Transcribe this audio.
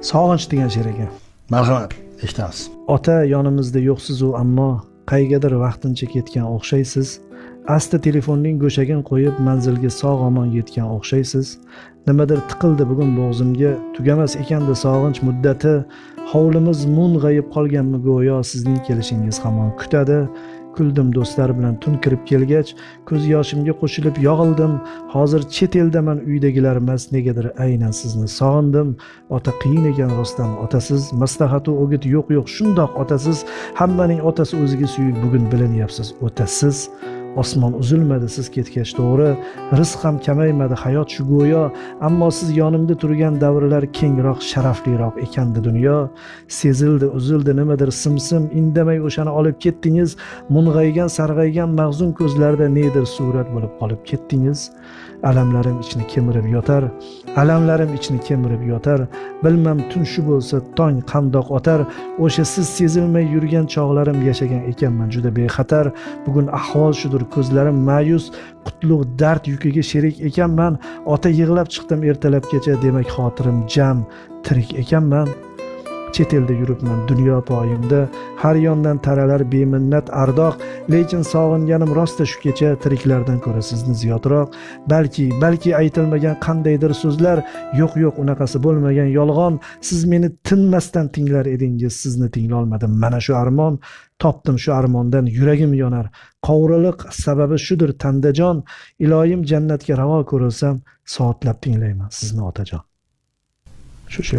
Sog'inch degan she'r ekan. Marhamat, eshitamiz. Ota yonimizda yo'qsiz u ammo qaygadir vaqtincha ketgan o'xshaysiz. Asta telefonning go'shagin qo'yib manzilga sog' omon yetgan o'xshaysiz. Nimadir tiqildi bugun bo'g'zimga, tugamas ekandi sog'inch muddati. Hovlimiz mung'ayib qolganmi go'yo sizning kelishingiz hamon kutadi. Kuldim do'stlar bilan tun kirib kelgach, ko'z yoshimga qo'shilib yog'ildim. Hozir chet eldaman, uydagilar emas, negadir aynan sizni sog'indim. Ota qiyin ekan rostdan otasiz, maslahat va o'git yo'q shundoq otasiz. Hammaning otasi o'ziga suyuk, bugun bilinyapsiz o'tasiz. Osmon uzilmadi siz ketgach to'g'ri, rizq ham kamaymadi hayot shu go'yo, ammo siz yonimda turgan davrlar kengroq, sharafliroq ekandi dunyo. Sezildi, uzildi nimadir simsim, indamay o'shani olib ketdingiz. Mung'aygan, sarg'aygan mag'zun ko'zlarda nedir surat bo'lib qolib ketdingiz. Alamlarim ichni kemirib yotar, alamlarim ichni kemirib yotar. Bilmam tun shu bo'lsa, tong qandoq otar. O'sha siz sezilmay yurgan chog'larim yashagan ekanman juda bexatar. Bugun ahvol shudir, ko'zlarim ma'yus, qutlug' dard yukiga sherik ekanman. Ota yig'lab chiqdim ertalabgacha, demak xotirim jam, tirik ekanman. Chet elda yuribman dunyo poyimda, har yondan taralar beminnat ardoq, lekin sog'inganim rosta shu kecha, tiriklardan ko'ra sizni ziyodroq. Balki aytilmagan qandaydir so'zlar, yo'q unaqasi bo'lmagan yolg'on. Siz meni tinmasdan tinglar edingiz, sizni tinglolmadim. Mana shu armon, topdim shu armondan yuragim yonar. Qovriliq sababi shudir tandajon, iloyim jannatga ravo ko'rilsam, soatlab tinglayman sizni otajon. Shu